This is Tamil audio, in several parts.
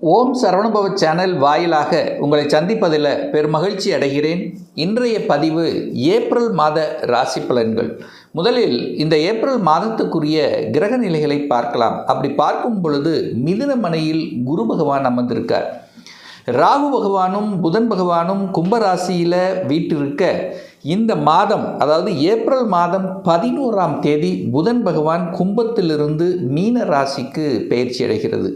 ஓம் சரவணபவ சேனல் வாயிலாக உங்களை சந்திப்பதில் பெருமகிழ்ச்சி அடைகிறேன். இன்றைய பதிவு ஏப்ரல் மாத ராசி பலன்கள். முதலில் இந்த ஏப்ரல் மாதத்துக்குரிய கிரக நிலைகளை பார்க்கலாம். அப்படி பார்க்கும் பொழுது மிதுன மனையில் குரு பகவான் அமர்ந்திருக்கார். ராகு பகவானும் புதன் பகவானும் கும்பராசியில் வீற்றிருக்க இந்த மாதம், அதாவது ஏப்ரல் மாதம் 11ஆம் தேதி புதன் பகவான் கும்பத்திலிருந்து மீன ராசிக்கு பயிற்சி அடைகிறது.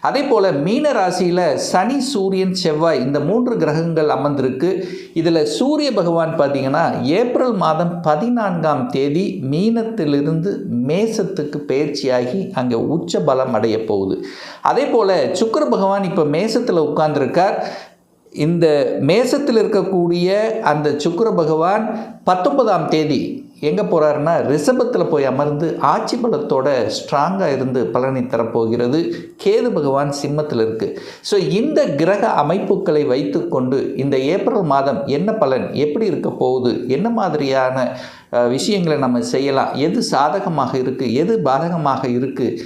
அதே போல் மீன ராசியில் சனி, சூரியன், செவ்வாய் இந்த 3 கிரகங்கள் அமர்ந்திருக்கு. இதில் சூரிய பகவான் பார்த்திங்கன்னா ஏப்ரல் மாதம் 14ஆம் தேதி மீனத்திலிருந்து மேசத்துக்கு பயிற்சியாகி அங்கே உச்ச பலம் அடைய போகுது. அதே போல் சுக்கிர பகவான் இப்போ மேசத்தில் உட்கார்ந்துருக்கார். இந்த மேசத்தில் இருக்கக்கூடிய அந்த சுக்கிர பகவான் 19ஆம் தேதி எங்கே போகிறாருன்னா ரிஷபத்தில் போய் அமர்ந்து ஆட்சி பலத்தோட ஸ்ட்ராங்காக இருந்து பலனை தரப்போகிறது. கேது பகவான் சிம்மத்தில் இருக்குது. ஸோ இந்த கிரக அமைப்புகளை வைத்து கொண்டு இந்த ஏப்ரல் மாதம் என்ன பலன், எப்படி இருக்க போகுது, என்ன மாதிரியான விஷயங்களை நம்ம செய்யலாம், எது சாதகமாக இருக்குது, எது பாதகமாக இருக்குது,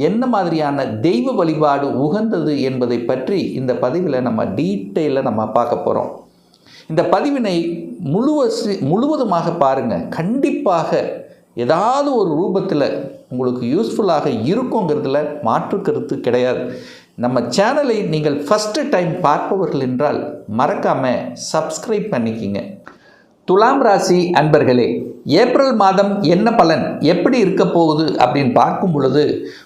என்ன மாதிரியான தெய்வ வழிபாடு உகந்தது என்பதை பற்றி இந்த பதிவில் நம்ம டீட்டெயிலாக நம்ம பார்க்க போகிறோம். இந்த பதிவினை முழுவதுமாக பாருங்கள். கண்டிப்பாக ஏதாவது ஒரு ரூபத்தில் உங்களுக்கு யூஸ்ஃபுல்லாக இருக்குங்கிறதுல மாற்று கருத்து கிடையாது. நம்ம சேனலை நீங்கள் ஃபஸ்ட்டு டைம் பார்ப்பவர்கள் என்றால் மறக்காமல் சப்ஸ்கிரைப் பண்ணிக்கிங்க. துலாம் ராசி அன்பர்களே, ஏப்ரல் மாதம் என்ன பலன், எப்படி இருக்க போகுது அப்படின்னு பார்க்கும் பொழுது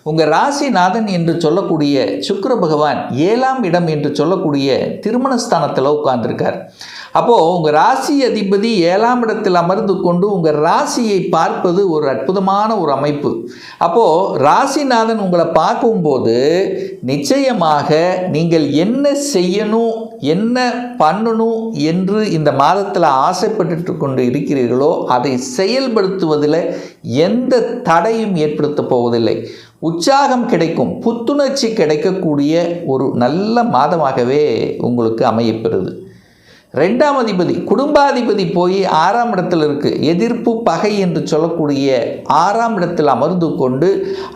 உங்கள் ராசிநாதன் என்று சொல்லக்கூடிய சுக்கிர பகவான் 7ஆம் இடம் என்று சொல்லக்கூடிய திருமணஸ்தானத்தில் உட்கார்ந்துருக்கார். அப்போது உங்கள் ராசி அதிபதி 7ஆம் இடத்தில் அமர்ந்து கொண்டு உங்கள் ராசியை பார்ப்பது ஒரு அற்புதமான ஒரு அமைப்பு. அப்போது ராசிநாதன் உங்களை பார்க்கும்போது நிச்சயமாக நீங்கள் என்ன செய்யணும், என்ன பண்ணணும் என்று இந்த மாதத்தில் ஆசைப்பட்டு கொண்டு இருக்கிறீர்களோ அதை செயல்படுத்துவதில் எந்த தடையும் ஏற்படுத்த போவதில்லை. உற்சாகம் கிடைக்கும், புத்துணர்ச்சி கிடைக்கக்கூடிய ஒரு நல்ல மாதமாகவே உங்களுக்கு அமையப்பெறுது. 2ஆம் அதிபதி குடும்பாதிபதி போய் 6ஆம் இடத்தில் இருக்குது. எதிர்ப்பு, பகை என்று சொல்லக்கூடிய 6ஆம் இடத்தில் அமர்ந்து கொண்டு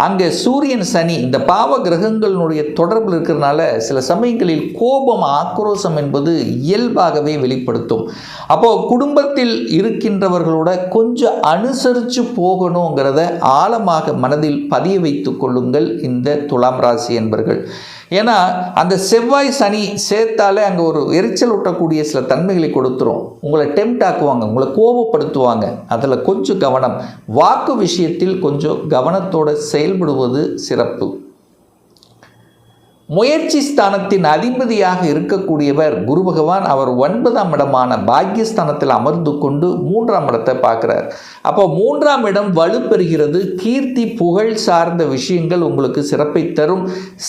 அங்கே சூரியன், சனி இந்த பாவ கிரகங்களினுடைய தொடர்பில் இருக்கிறதுனால சில சமயங்களில் கோபம், ஆக்ரோஷம் என்பது இயல்பாகவே வெளிப்படுத்தும். அப்போது குடும்பத்தில் இருக்கின்றவர்களோட கொஞ்சம் அனுசரித்து போகணுங்கிறத ஆழமாக மனதில் பதிய வைத்து கொள்ளுங்கள் இந்த துலாம் ராசி என்பர்கள். ஏன்னா அந்த செவ்வாய் சனி சேர்த்தாலே அங்கே ஒரு எரிச்சல் ஊட்டக்கூடிய சில தன்மைகளை கொடுத்துரும். உங்களை டெம்ட் ஆக்குவாங்க, உங்களை கோபப்படுத்துவாங்க. அதில் கொஞ்சம் கவனம். வாக்கு விஷயத்தில் கொஞ்சம் கவனத்தோடு செயல்படுவது சிறப்பு. முயற்சி ஸ்தானத்தின் அதிபதியாக இருக்கக்கூடியவர் குரு பகவான். அவர் 9ஆம் இடமான பாக்கியஸ்தானத்தில் அமர்ந்து கொண்டு 3ஆம் இடத்தை பார்க்குறார். அப்போ 3ஆம் இடம் வலுப்பெறுகிறது. கீர்த்தி, புகழ் சார்ந்த விஷயங்கள் உங்களுக்கு சிறப்பை தரும்.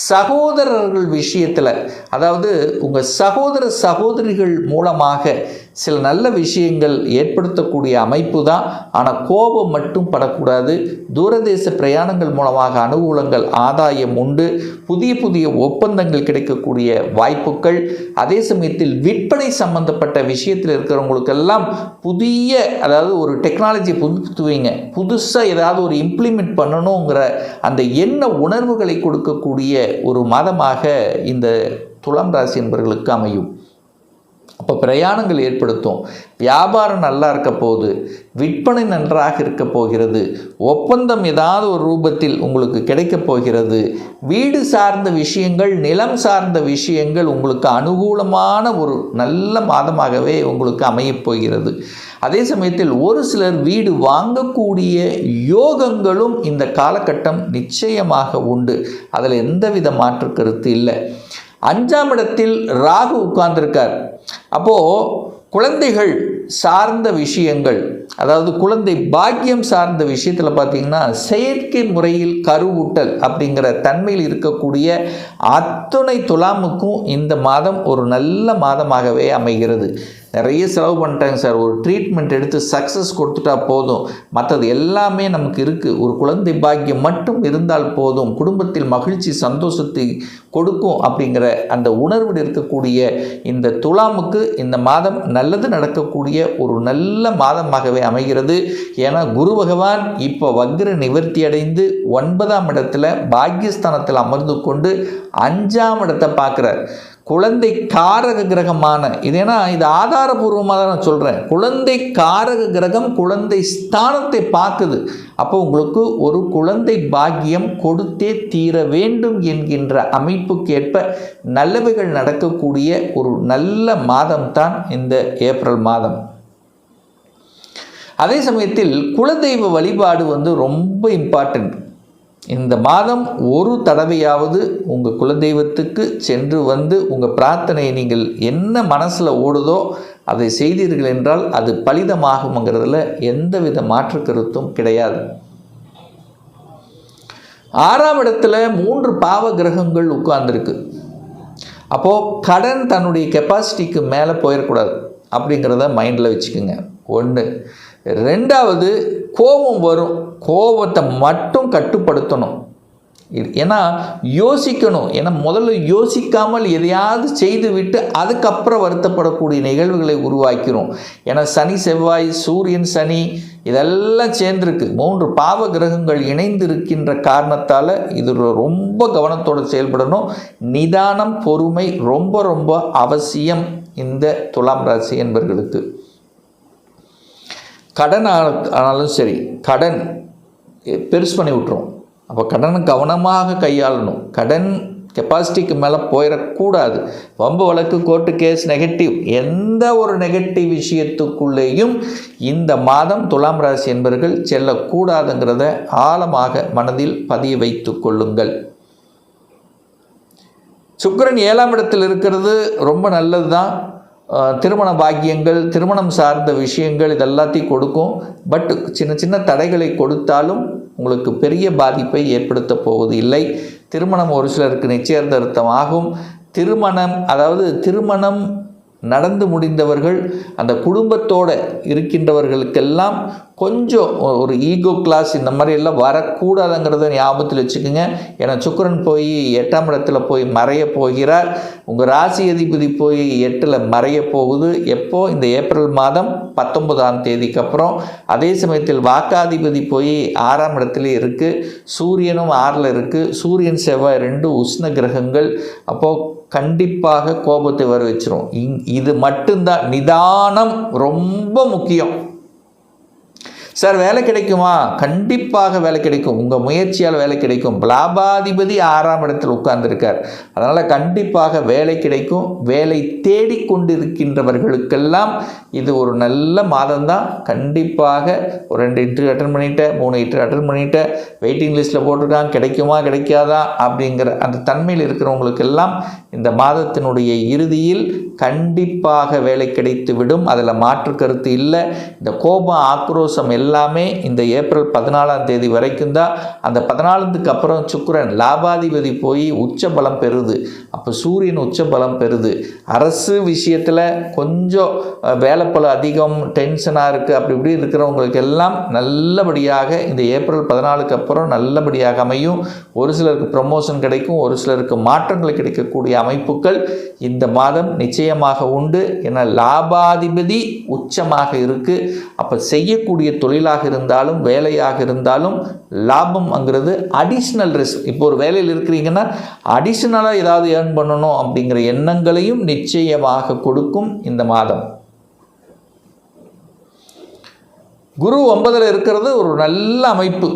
சகோதரர்கள் விஷயத்தில், அதாவது உங்கள் சகோதர சகோதரிகள் மூலமாக சில நல்ல விஷயங்கள் ஏற்படுத்தக்கூடிய அமைப்பு தான். ஆனால் கோபம் மட்டும் படக்கூடாது. தூரதேச பிரயாணங்கள் மூலமாக அனுகூலங்கள், ஆதாயம் உண்டு. புதிய புதிய ஒப்பந்தங்கள் கிடைக்கக்கூடிய வாய்ப்புகள். அதே சமயத்தில் விற்பனை சம்பந்தப்பட்ட விஷயத்தில் இருக்கிறவங்களுக்கெல்லாம் புதிய, அதாவது ஒரு டெக்னாலஜி புதுப்பித்துவீங்க, புதுசாக ஏதாவது ஒரு இம்ப்ளிமெண்ட் பண்ணணுங்கிற அந்த எண்ண உணர்வுகளை கொடுக்கக்கூடிய ஒரு மாதமாக இந்த துலாம் ராசி என்பவர்களுக்கு அமையும். அப்போ பிரயாணங்கள் ஏற்படுத்தும். வியாபாரம் நல்லா இருக்க போகுது. விற்பனை நன்றாக இருக்க போகிறது. ஒப்பந்தம் ஏதாவது ஒரு ரூபத்தில் உங்களுக்கு கிடைக்கப் போகிறது. வீடு சார்ந்த விஷயங்கள், நிலம் சார்ந்த விஷயங்கள் உங்களுக்கு அனுகூலமான ஒரு நல்ல மாதமாகவே உங்களுக்கு அமையப் போகிறது. அதே சமயத்தில் ஒரு சிலர் வீடு வாங்கக்கூடிய யோகங்களும் இந்த காலகட்டம் நிச்சயமாக உண்டு. அதில் எந்தவித மாற்று கருத்து இல்லை. 5ஆம் இடத்தில் ராகு உட்கார்ந்திருக்கார். அப்போது குழந்தைகள் சார்ந்த விஷயங்கள், அதாவது குழந்தை பாக்கியம் சார்ந்த விஷயத்தில் பார்த்திங்கன்னா செயற்கை முறையில் கருவூட்டல் அப்படிங்கிற தன்மையில் இருக்கக்கூடிய அத்துணை துலாமுக்கும் இந்த மாதம் ஒரு நல்ல மாதமாகவே அமைகிறது. நிறைய செலவு பண்ணிட்டாங்க சார், ஒரு ட்ரீட்மெண்ட் எடுத்து சக்ஸஸ் கொடுத்துட்டா போதும், மற்றது எல்லாமே நமக்கு இருக்குது, ஒரு குழந்தை பாக்கியம் மட்டும் இருந்தால் போதும், குடும்பத்தில் மகிழ்ச்சி சந்தோஷத்தை கொடுக்கும் அப்படிங்கிற அந்த உணர்வில் இருக்கக்கூடிய இந்த துலாமுக்கு இந்த மாதம் நல்லது நடக்கக்கூடிய ஒரு நல்ல மாதமாகவே அமைகிறது. ஏன்னா குரு பகவான் இப்போ வக்ர நிவர்த்தி அடைந்து 9ஆம் இடத்துல பாக்கியஸ்தானத்தில் அமர்ந்து கொண்டு 5ஆம் இடத்தை பார்க்குறார். குழந்தை காரக கிரகமான இது, ஏன்னா இது ஆதாரபூர்வமாக தான் நான் சொல்கிறேன், குழந்தை காரக கிரகம் குழந்தை ஸ்தானத்தை பார்க்குது. அப்போ உங்களுக்கு ஒரு குழந்தை பாக்கியம் கொடுத்தே தீர வேண்டும் என்கின்ற அமைப்புக்கேற்ப நல்லவைகள் நடக்கக்கூடிய ஒரு நல்ல மாதம்தான் இந்த ஏப்ரல் மாதம். அதே சமயத்தில் குலதெய்வ வழிபாடு ரொம்ப இம்பார்ட்டன்ட். இந்த மாதம் ஒரு தடவையாவது உங்கள் குலதெய்வத்துக்கு சென்று உங்கள் பிரார்த்தனையை நீங்கள் என்ன மனசில் ஓடுதோ அதை செய்தீர்கள் என்றால் அது பலிதமாகுங்கிறதுல எந்தவித மாற்று கருத்தும் கிடையாது. 6ஆம் இடத்துல 3 பாவ கிரகங்கள் உட்கார்ந்துருக்கு. அப்போது கடன் தன்னுடைய கெப்பாசிட்டிக்கு மேலே போயிடக்கூடாது அப்படிங்கிறத மைண்டில் வச்சுக்கோங்க. 1. 2வது கோபம் வரும், கோபத்தை மட்டும் கட்டுப்படுத்தணும். ஏன்னா யோசிக்கணும், ஏன்னா முதல்ல யோசிக்காமல் எதையாவது செய்துவிட்டு அதுக்கப்புறம் வருத்தப்படக்கூடிய நிகழ்வுகளை உருவாக்கிறோம். ஏன்னா சனி செவ்வாய் சூரியன் சனி இதெல்லாம் சேர்ந்துருக்கு, 3 பாவ கிரகங்கள் இணைந்து இருக்கின்ற காரணத்தால் இது ரொம்ப கவனத்தோடு செயல்படணும். நிதானம் பொறுமை ரொம்ப ரொம்ப அவசியம் இந்த துலாம் ராசி என்பவர்களுக்கு. கடன் ஆனாலும் சரி, கடன் பெருசு பண்ணி விட்டுரும். அப்போ கடனை கவனமாக கையாளணும், கடன் கெப்பாசிட்டிக்கு மேலே போயிடக்கூடாது. வம்பு வழக்கு கோர்ட்டு கேஸ் நெகட்டிவ் எந்த ஒரு நெகட்டிவ் விஷயத்துக்குள்ளேயும் இந்த மாதம் துலாம் ராசி என்பவர்கள் செல்லக்கூடாதுங்கிறத ஆழமாக மனதில் பதிய வைத்து கொள்ளுங்கள். சுக்கிரன் 7ஆம் இடத்தில் இருக்கிறது ரொம்ப நல்லது தான். திருமண பாக்கியங்கள் திருமணம் சார்ந்த விஷயங்கள் இதெல்லாத்தையும் கொடுக்கும். பட் சின்ன சின்ன தடைகளை கொடுத்தாலும் உங்களுக்கு பெரிய பாதிப்பை ஏற்படுத்த போவது இல்லை. திருமணம் ஒரு சிலருக்கு நிச்சயார்த்தம் ஆகும். திருமணம் நடந்து முடிந்தவர்கள் அந்த குடும்பத்தோடு இருக்கின்றவர்களுக்கெல்லாம் கொஞ்சம் ஒரு ஈகோ கிளாஸ் இந்த மாதிரி எல்லாம் வரக்கூடாதுங்கிறத ஞாபகத்தில் வச்சுக்கோங்க. ஏன்னா சுக்கிரன் போய் 8ஆம் இடத்துல போய் மறைய போகிறார். உங்கள் ராசி அதிபதி போய் 8ல் மறைய போகுது. எப்போ? இந்த ஏப்ரல் மாதம் 19ஆம் தேதிக்கு அப்புறம். அதே சமயத்தில் வாக்காதிபதி போய் 6ஆம் இடத்துல இருக்குது, சூரியனும் 6ல் இருக்குது. சூரியன் செவ்வாய் 2 உஷ்ண கிரகங்கள். அப்போது கண்டிப்பாக கோபத்தை வர வச்சிரும். இது மட்டும்தான், நிதானம் ரொம்ப முக்கியம். சார் வேலை கிடைக்குமா? கண்டிப்பாக வேலை கிடைக்கும், உங்கள் முயற்சியால் வேலை கிடைக்கும். லாபாதிபதி 6ஆம் இடத்தில் உட்கார்ந்துருக்கார். அதனால் கண்டிப்பாக வேலை கிடைக்கும். வேலை தேடிக்கொண்டிருக்கின்றவர்களுக்கெல்லாம் இது ஒரு நல்ல மாதம்தான். கண்டிப்பாக ஒரு 2 இன்டர்வியூ அட்டன் பண்ணிட்டேன், 3 இன்டர்வியூ அட்டன் பண்ணிட்டேன், வெயிட்டிங் லிஸ்ட்டில் போட்டிருக்காங்க, கிடைக்குமா கிடைக்காதா அப்படிங்கிற அந்த தன்மையில் இருக்கிறவங்களுக்கெல்லாம் இந்த மாதத்தினுடைய இறுதியில் கண்டிப்பாக வேலை கிடைத்து விடும். அதில் மாற்று கருத்து இல்லை. இந்த கோபம் ஆக்ரோஷம் எல்லாமே இந்த ஏப்ரல் 14ஆம் தேதி வரைக்கும் தான். அந்த 14க்கு அப்புறம் சுக்கிரன் லாபாதிபதி போய் உச்ச பலம் பெறுது. அப்போ சூரியன் உச்ச பலம் பெறுது. அரசு விஷயத்தில் கொஞ்சம் வேலைப்பளு அதிகம், டென்ஷனாக இருக்குது, அப்படி இப்படி இருக்கிறவங்களுக்கு எல்லாம் நல்லபடியாக இந்த ஏப்ரல் 14க்கு அப்புறம் நல்லபடியாக அமையும். ஒரு சிலருக்கு ப்ரமோஷன் கிடைக்கும், ஒரு சிலருக்கு மாற்றங்கள் கிடைக்கக்கூடிய அமைப்புகள் இந்த மாதம் நிச்சயமாக உண்டு. ஏன்னா லாபாதிபதி உச்சமாக இருக்குது. அப்போ செய்யக்கூடிய தொழிலாக இருந்தாலும் வேலையாக இருந்தாலும் லாபம்ங்கிறது அடிஷ்னல் ரிஸ்க். இப்போ ஒரு வேலையில் இருக்கிறீங்கன்னா அடிஷ்னலாக ஏதாவது ஏர்ன் பண்ணணும் அப்படிங்கிற எண்ணங்களையும் நிச்சயமாக கொடுக்கும் இந்த மாதம். குரு 9ல் இருக்கிறது ஒரு நல்ல அமைப்பு.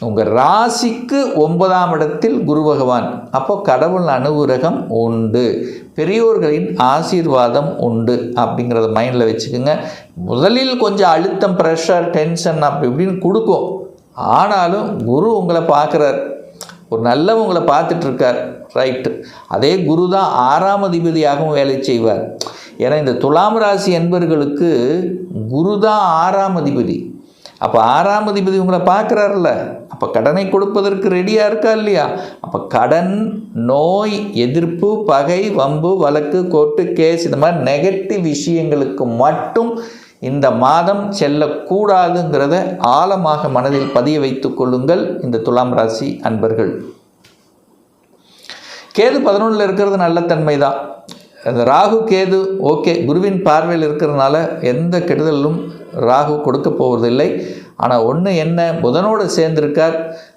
உங்கள் ராசிக்கு 9ஆம் இடத்தில் குரு பகவான். அப்போ கடவுள் அனுகிரகம் உண்டு, பெரியோர்களின் ஆசீர்வாதம் உண்டு அப்படிங்கிறத மைண்டில் வச்சுக்கோங்க. முதலில் கொஞ்சம் அழுத்தம், ப்ரெஷர், டென்ஷன் அப்படி இப்படின்னு கொடுக்கும். ஆனாலும் குரு உங்களை பார்க்குறார், ஒரு நல்லவங்களை பார்த்துட்ருக்கார், ரைட்டு. அதே குரு தான் 6ஆம் அதிபதியாகவும் வேலை செய்வார். ஏன்னா இந்த துலாம் ராசி என்பவர்களுக்கு குரு தான் 6ஆம் அதிபதி. அப்போ 6ஆம் அதிபதி உங்களை பார்க்குறாருல்ல, அப்போ கடனை கொடுப்பதற்கு ரெடியாக இருக்கா இல்லையா? அப்போ கடன், நோய், எதிர்ப்பு, பகை, வம்பு, வழக்கு, கோர்ட்டு கேஸ் இந்த மாதிரி நெகட்டிவ் விஷயங்களுக்கு மட்டும் இந்த மாதம் செல்லக்கூடாதுங்கிறத ஆழமாக மனதில் பதிய வைத்துக் கொள்ளுங்கள் இந்த துலாம் ராசி அன்பர்கள். கேது 11ல் இருக்கிறது நல்ல தன்மை தான். அந்த ராகு கேது ஓகே, குருவின் பார்வையில் இருக்கிறதுனால எந்த கெடுதலும் ராகு கொடுக்க போவதில்லை. ஆனால் ஒன்று என்ன, புதனோடு சேர்ந்திருக்கார்.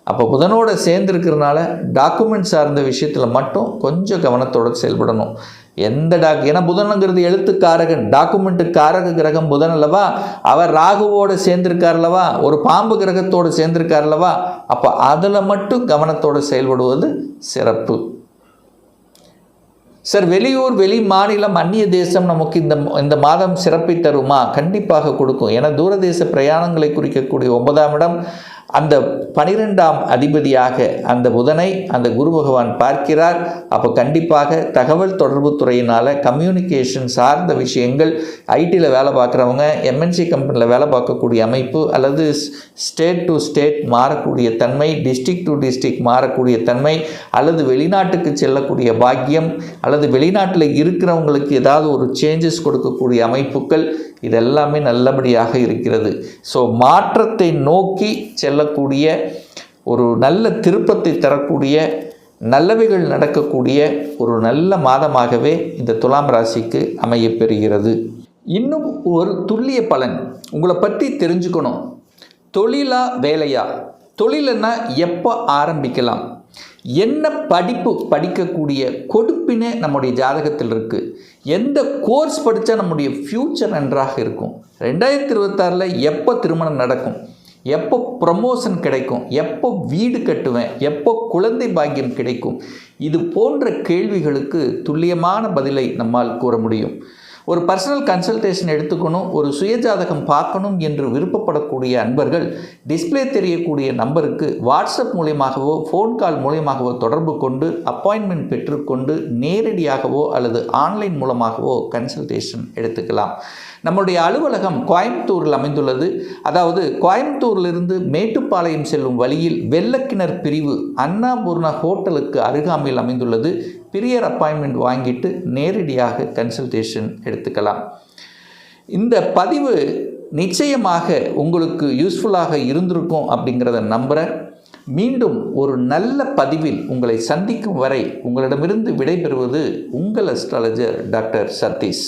அப்போ புதனோடு சேர்ந்திருக்கிறதுனால டாக்குமெண்ட் சார்ந்த விஷயத்தில் மட்டும் கொஞ்சம் கவனத்தோடு செயல்படணும். ஏன்னா புதனுங்கிறது எழுத்துக்காரகன், டாக்குமெண்ட்டுக்காரக கிரகம் புதன் அல்லவா, அவர் ராகுவோடு சேர்ந்திருக்கார் அல்லவா, ஒரு பாம்பு கிரகத்தோடு சேர்ந்திருக்கார் அல்லவா, அப்போ அதில் மட்டும் கவனத்தோடு செயல்படுவது சிறப்பு. சார், வெளியூர், வெளி மாநிலம், அந்நிய தேசம் நமக்கு இந்த மாதம் சிறப்பை தருமா? கண்டிப்பாக கொடுக்கும். ஏன்னா தூரதேச பிரயாணங்களை குறிக்கக்கூடிய 9ஆம் இடம் அந்த 12ஆம் அதிபதியாக அந்த புதனை அந்த குரு பகவான் பார்க்கிறார். அப்போ கண்டிப்பாக தகவல் தொடர்பு துறையினால் கம்யூனிகேஷன் சார்ந்த விஷயங்கள், ஐடியில் வேலை பார்க்குறவங்க, எம்என்சி கம்பெனியில் வேலை பார்க்கக்கூடிய அமைப்பு, அல்லது ஸ்டேட் டு ஸ்டேட் மாறக்கூடிய தன்மை, டிஸ்ட்ரிக்ட் டு டிஸ்ட்ரிக்ட் மாறக்கூடிய தன்மை, அல்லது வெளிநாட்டுக்கு செல்லக்கூடிய பாக்கியம், அல்லது வெளிநாட்டில் இருக்கிறவங்களுக்கு ஏதாவது ஒரு சேஞ்சஸ் கொடுக்கக்கூடிய அமைப்புகள், இதெல்லாமே நல்லபடியாக இருக்கிறது. ஸோ மாற்றத்தை நோக்கி செல்லக்கூடிய ஒரு நல்ல திருப்பத்தை தரக்கூடிய, நல்லவைகள் நடக்கக்கூடிய ஒரு நல்ல மாதமாகவே இந்த துலாம் ராசிக்கு அமையப்பெறுகிறது. இன்னும் ஒரு துல்லிய பலன் உங்களை பற்றி தெரிஞ்சுக்கணும். தொழிலா வேலையா? தொழிலுன்னா எப்போ ஆரம்பிக்கலாம், என்ன படிப்பு படிக்கக்கூடிய கொடுப்பினே நம்முடைய ஜாதகத்தில் இருக்குது, எந்த கோர்ஸ் படித்தா நம்முடைய ஃப்யூச்சர் நன்றாக இருக்கும், 2026 எப்போ திருமணம் நடக்கும், எப்போ ப்ரமோஷன் கிடைக்கும், எப்போ வீடு கட்டுவேன், எப்போ குழந்தை பாக்கியம் கிடைக்கும், இது போன்ற கேள்விகளுக்கு துல்லியமான பதிலை நம்மால் கூற முடியும். ஒரு பர்சனல் கன்சல்டேஷன் எடுத்துக்கணும், ஒரு சுயஜாதகம் பார்க்கணும் என்று விருப்பப்படக்கூடிய அன்பர்கள் டிஸ்பிளே தெரியக்கூடிய நம்பருக்கு வாட்ஸ்அப் மூலியமாகவோ ஃபோன் கால் மூலியமாகவோ தொடர்பு கொண்டு அப்பாயின்மெண்ட் பெற்றுக்கொண்டு நேரடியாகவோ அல்லது ஆன்லைன் மூலமாகவோ கன்சல்டேஷன் எடுத்துக்கலாம். நம்முடைய அலுவலகம் கோயம்புத்தூரில் அமைந்துள்ளது. அதாவது கோயம்புத்தூரிலிருந்து மேட்டுப்பாளையம் செல்லும் வழியில் வெள்ளக்கிணர் பிரிவு அன்னபூர்ணா ஹோட்டலுக்கு அருகாமையில் அமைந்துள்ளது. பிரியர் அப்பாயின்மெண்ட் வாங்கிட்டு நேரடியாக கன்சல்டேஷன் எடுத்துக்கலாம். இந்த பதிவு நிச்சயமாக உங்களுக்கு யூஸ்ஃபுல்லாக இருந்திருக்கும் அப்படிங்கிறத நம்புகிறேன். மீண்டும் ஒரு நல்ல பதிவில் உங்களை சந்திக்கும் வரை உங்களிடமிருந்து விடைபெறுவது உங்கள் அஸ்ட்ராலஜர் டாக்டர் சதீஷ்.